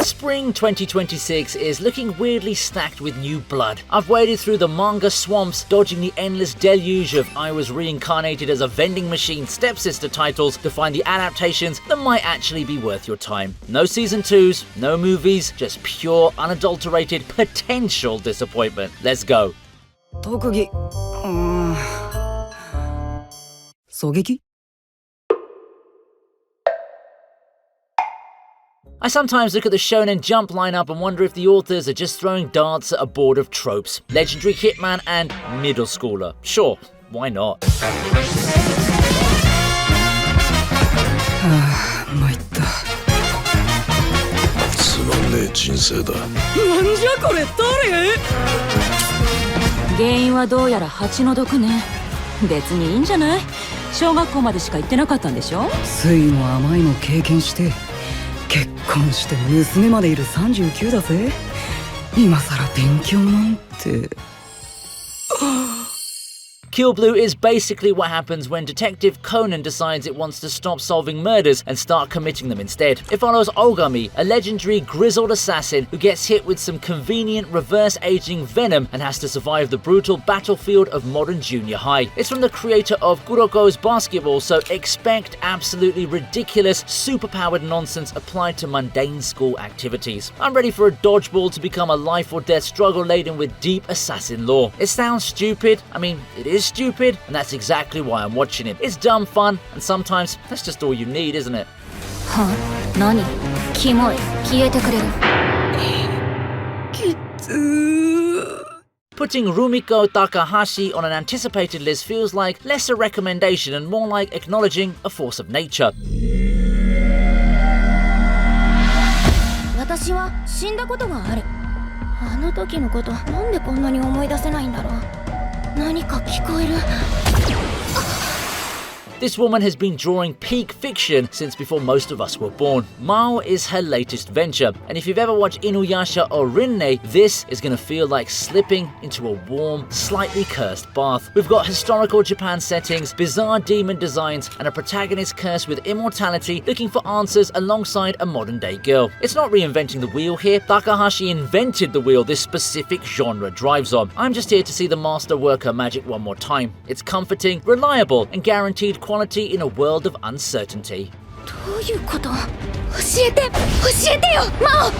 Spring 2026 is looking weirdly stacked with new blood. I've waded through the manga swamps, dodging the endless deluge of I was reincarnated as a vending machine stepsister titles to find the adaptations that might actually be worth your time. No season 2s, no movies, just pure, unadulterated, potential disappointment. Let's go. 特技狙撃 I sometimes look at the Shonen Jump lineup and wonder if the authors are just throwing darts at a board of tropes. Legendary hitman and middle schooler. Sure, why not? 参ったつまんねえ人生だ。なんじゃこれ誰？原因はどうやら蜂の毒ね。別にいいんじゃない？小学校までしか行ってなかったんでしょ？酸いも甘いも経験して結婚して娘までいる39だぜ。今さら勉強なんて。Kill Blue is basically what happens when Detective Conan decides it wants to stop solving murders and start committing them instead. It follows Ogami, a legendary grizzled assassin who gets hit with some convenient reverse-aging venom and has to survive the brutal battlefield of modern junior high. It's from the creator of Kuroko's Basketball, so expect absolutely ridiculous, superpowered nonsense applied to mundane school activities. I'm ready for a dodgeball to become a life-or-death struggle laden with deep assassin lore. It sounds stupid, I mean, it is stupid, and that's exactly why I'm watching it. It's dumb fun, and sometimes that's just all you need, isn't it? Huh? 何？キモい。消えてくれる。きつー。 Putting Rumiko Takahashi on an anticipated list feels like less a recommendation and more like acknowledging a force of nature. 私は死んだことがある。あの時のこと、なんでこんなに思い出せないんだろう。何か聞こえる。 This woman has been drawing peak fiction since before most of us were born. Mao is her latest venture, and if you've ever watched Inuyasha or Rinne, this is going to feel like slipping into a warm, slightly cursed bath. We've got historical Japan settings, bizarre demon designs, and a protagonist cursed with immortality looking for answers alongside a modern-day girl. It's not reinventing the wheel here. Takahashi invented the wheel this specific genre drives on. I'm just here to see the master work her magic one more time. It's comforting, reliable, and guaranteed quality in a world of uncertainty. どういうこと？教えてよ、マオ！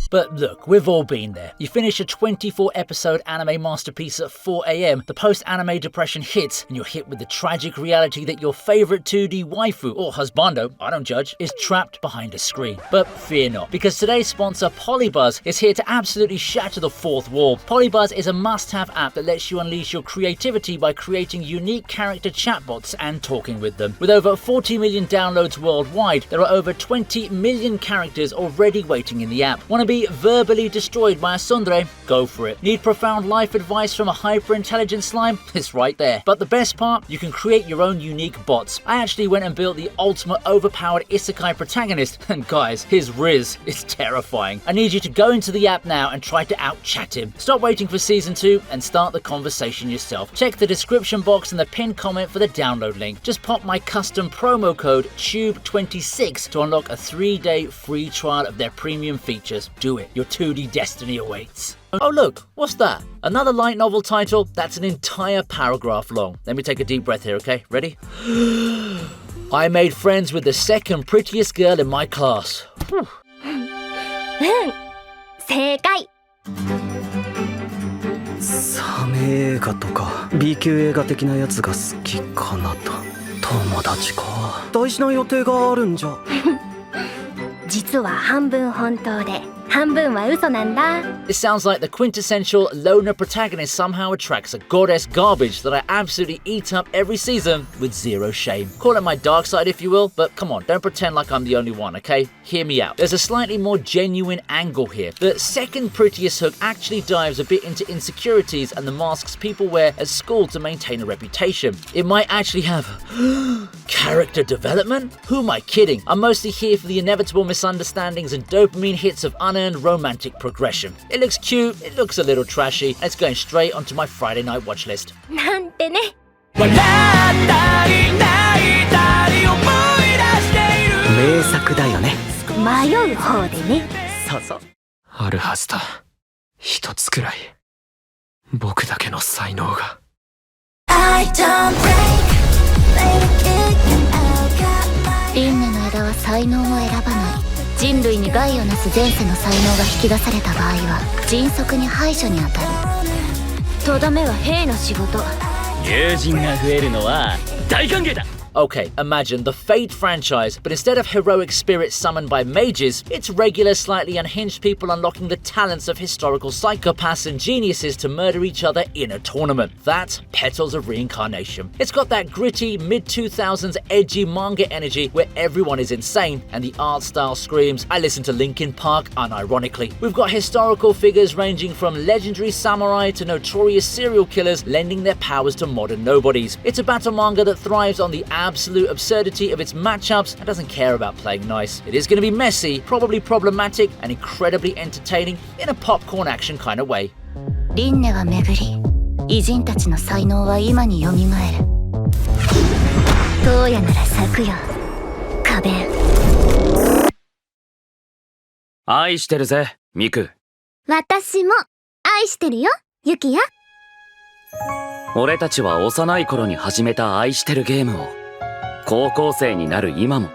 But look, we've all been there. You finish a 24-episode anime masterpiece at 4 AM, the post-anime depression hits, and you're hit with the tragic reality that your favourite 2D waifu, or husbando, I don't judge, is trapped behind a screen. But fear not, because today's sponsor, Polybuzz, is here to absolutely shatter the fourth wall. Polybuzz is a must-have app that lets you unleash your creativity by creating unique character chatbots and talking with them. With over 40 million downloads worldwide, there are over 20 million characters already waiting in the app. Want to be verbally destroyed by a tsundere? Go for it. Need profound life advice from a hyper-intelligent slime? It's right there. But the best part? You can create your own unique bots. I actually went and built the ultimate overpowered isekai protagonist, and guys, his riz is terrifying. I need you to go into the app now and try to out-chat him. Stop waiting for season 2 and start the conversation yourself. Check the description box and the pinned comment for the download link. Just pop my custom promo code TUBE26 to unlock a 3-day free trial of their premium features. Do it. Your 2D destiny awaits. Oh look, what's that? Another light novel title? That's an entire paragraph long. Let me take a deep breath here, okay? Ready? I made friends with the second prettiest girl in my class. 正解。サメ映画とか B 級映画的なやつが好きかなと。友達か。大事な予定があるんじゃ。実は半分本当で半分は嘘なんだ。 It sounds like the quintessential loner protagonist somehow attracts a goddess garbage that I absolutely eat up every season with zero shame. Call it my dark side if you will, but come on, don't pretend like I'm the only one, okay? Hear me out. There's a slightly more genuine angle here. The second prettiest hook actually dives a bit into insecurities and the masks people wear at school to maintain a reputation. It might actually have character development? Who am I kidding? I'm mostly here for the inevitable misunderstandings and dopamine hits of unearned romantic progression. It looks cute, it looks a little trashy, and it's going straight onto my Friday night watch list. なんてね。笑ったりだよね。迷う方でね。そうそう。あるはずだ。一つくらい。僕だけの才能が。輪廻の枝は才能を選ばない。人類に害をなす前世の才能が引き出された場合は迅速に排除に当たる。とどめは兵の仕事。友人が増えるのは大歓迎だ。 Okay, imagine the Fate franchise, but instead of heroic spirits summoned by mages, it's regular, slightly unhinged people unlocking the talents of historical psychopaths and geniuses to murder each other in a tournament. That's Petals of Reincarnation. It's got that gritty, mid-2000s edgy manga energy where everyone is insane and the art style screams, I listen to Linkin Park unironically. We've got historical figures ranging from legendary samurai to notorious serial killers lending their powers to modern nobodies. It's a battle manga that thrives on the absolute absurdity of its matchups and doesn't care about playing nice. It is going to be messy, probably problematic, and incredibly entertaining in a popcorn action kind of way. 輪廻は巡り、偉人たちの才能は今によみがえる。荒野なら咲くよ、花弁。愛してるぜ、ミク。私も愛してるよ、ユキヤ。俺たちは幼い頃に始めた愛してるゲームを高校生になる今も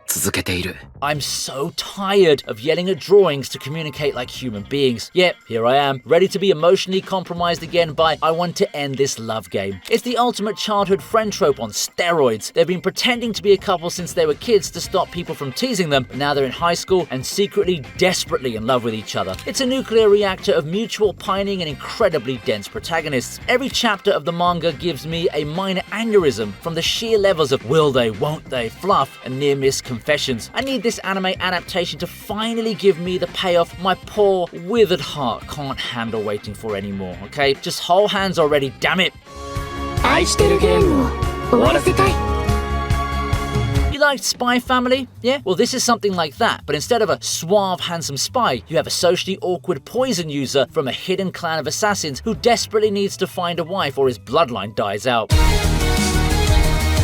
続けている。 I'm so tired of yelling at drawings to communicate like human beings. Yep, here I am, ready to be emotionally compromised again by I want to end this love game. It's the ultimate childhood friend trope on steroids. They've been pretending to be a couple since they were kids to stop people from teasing them, but now they're in high school and secretly, desperately in love with each other. It's a nuclear reactor of mutual pining and incredibly dense protagonists. Every chapter of the manga gives me a minor aneurysm from the sheer levels of will they, won't they, fluff, and near-miss confessions. I need this anime adaptation to finally give me the payoff my poor, withered heart can't handle waiting for anymore, okay? Just hold hands already, damn it! 愛してるゲームを終わらせたい。 You liked Spy Family? Yeah? Well, this is something like that, but instead of a suave, handsome spy, you have a socially awkward poison user from a hidden clan of assassins who desperately needs to find a wife or his bloodline dies out.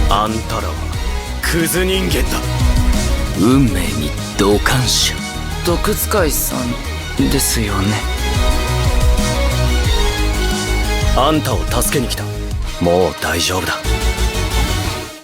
あんたらはクズ人間だ。運命に同感者。毒使いさんですよね。あんたを助けに来た。もう大丈夫だ。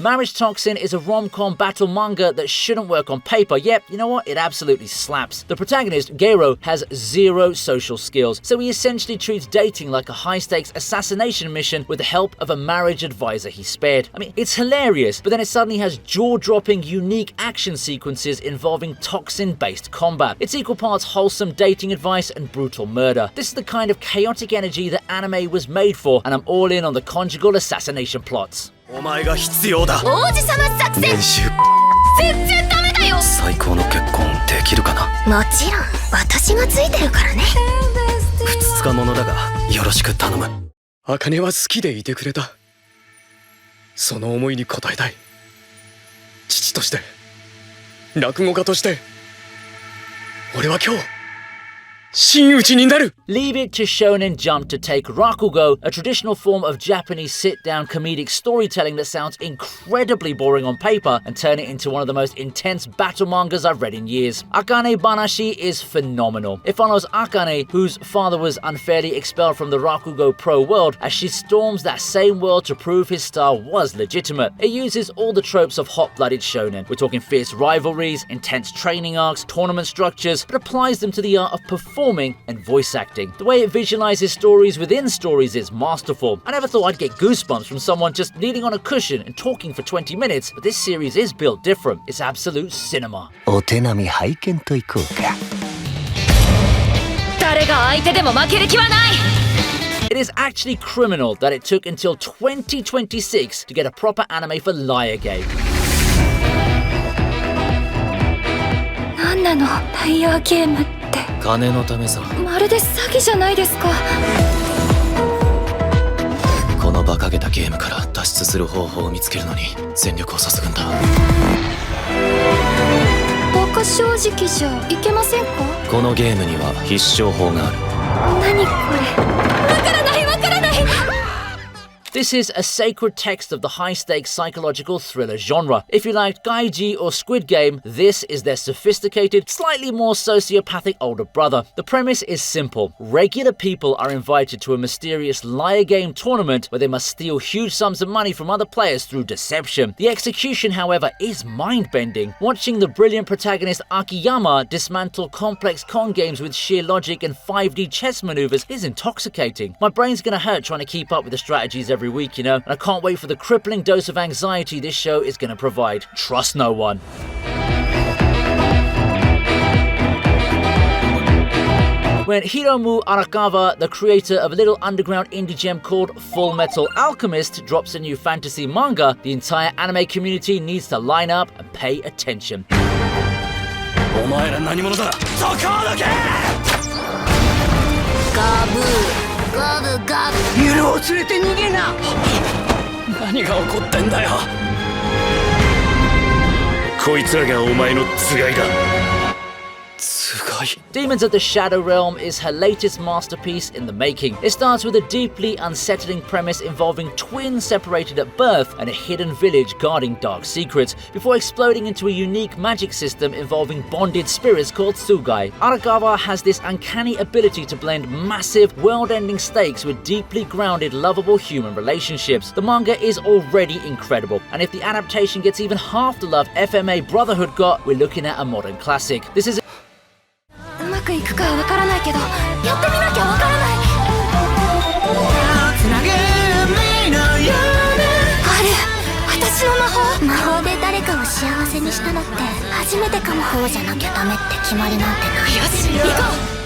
Marriagetoxin is a rom-com battle manga that shouldn't work on paper, yet, you know what? It absolutely slaps. The protagonist, Gero, has zero social skills, so he essentially treats dating like a high-stakes assassination mission with the help of a marriage advisor he spared. I mean, it's hilarious, but then it suddenly has jaw-dropping, unique action sequences involving toxin-based combat. It's equal parts wholesome dating advice and brutal murder. This is the kind of chaotic energy that anime was made for, and I'm all in on the conjugal assassination plots. お前が必要だ。王子様作戦。練習。全然ダメだよ。最高の結婚できるかな。もちろん、私がついてるからね。ふつつか者だがよろしく頼む。茜は好きでいてくれた。その思いに応えたい。父として、落語家として、俺は今日。Leave it to Shonen Jump to take Rakugo, a traditional form of Japanese sit-down comedic storytelling that sounds incredibly boring on paper, and turn it into one of the most intense battle mangas I've read in years. Akane-banashi is phenomenal. It follows Akane, whose father was unfairly expelled from the Rakugo pro world, as she storms that same world to prove his star was legitimate. It uses all the tropes of hot-blooded shonen. We're talking fierce rivalries, intense training arcs, tournament structures, but applies them to the art of performing and voice acting. The way it visualizes stories within stories is masterful. I never thought I'd get goosebumps from someone just kneeling on a cushion and talking for 20 minutes, but this series is built different. It's absolute cinema. お手並み拝見といこうか。誰が相手でも負ける気はない。 It is actually criminal that it took until 2026 to get a proper anime for Liar Game. 何なの、ライアーゲームって。金のためさ。まるで詐欺じゃないですか。この馬鹿げたゲームから脱出する方法を見つけるのに全力を注ぐんだ。馬鹿正直じゃいけませんか？このゲームには必勝法がある。何これ？わからないわからない。This is a sacred text of the high-stakes psychological thriller genre. If you liked Gaiji or Squid Game, this is their sophisticated, slightly more sociopathic older brother. The premise is simple. Regular people are invited to a mysterious liar game tournament where they must steal huge sums of money from other players through deception. The execution, however, is mind-bending. Watching the brilliant protagonist Akiyama dismantle complex con games with sheer logic and 5D chess maneuvers is intoxicating. My brain's gonna hurt trying to keep up with the strategies every week, you know, and I can't wait for the crippling dose of anxiety this show is gonna provide. Trust no one. When Hiromu Arakawa, the creator of a little underground indie gem called Fullmetal Alchemist, drops a new fantasy manga, the entire anime community needs to line up and pay attention. お前ら何者だ。そこを抜け。ガブーガブガブ。ユルを連れて逃げな。何が起こってんだよ。こいつらがお前のつがいだ。つがい。Demons of the Shadow Realm is her latest masterpiece in the making. It starts with a deeply unsettling premise involving twins separated at birth and a hidden village guarding dark secrets, before exploding into a unique magic system involving bonded spirits called Tsugai. Arakawa has this uncanny ability to blend massive, world-ending stakes with deeply grounded, lovable human relationships. The manga is already incredible, and if the adaptation gets even half the love FMA Brotherhood got, we're looking at a modern classic. This is うまくいくかわからないけど、やってみなきゃわからない。あれ、私の魔法で誰かを幸せにしたのって初めてかも。こうじゃなきゃダメって決まりなんてない。よし、行こう。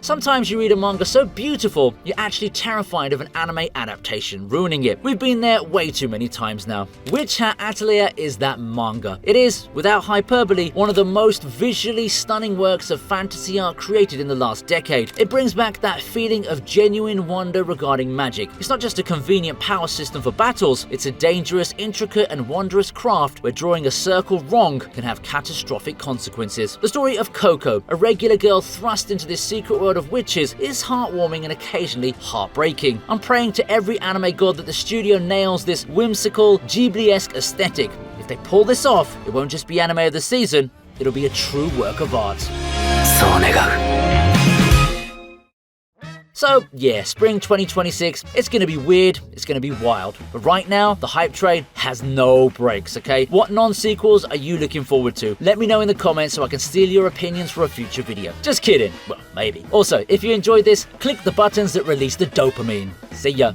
Sometimes you read a manga so beautiful, you're actually terrified of an anime adaptation ruining it. We've been there way too many times now. Witch Hat Atelier is that manga. It is, without hyperbole, one of the most visually stunning works of fantasy art created in the last decade. It brings back that feeling of genuine wonder regarding magic. It's not just a convenient power system for battles, it's a dangerous, intricate and wondrous craft where drawing a circle wrong can have catastrophic consequences. The story of Coco, a regular girl thrust into this secret world of witches, is heartwarming and occasionally heartbreaking. I'm praying to every anime god that the studio nails this whimsical, Ghibli-esque aesthetic. If they pull this off, it won't just be anime of the season, it'll be a true work of art. そう願う。 So yeah, spring 2026, it's gonna be weird, it's gonna be wild. But right now, the hype train has no brakes, okay? What non-sequels are you looking forward to? Let me know in the comments so I can steal your opinions for a future video. Just kidding, well, maybe. Also, if you enjoyed this, click the buttons that release the dopamine. See ya.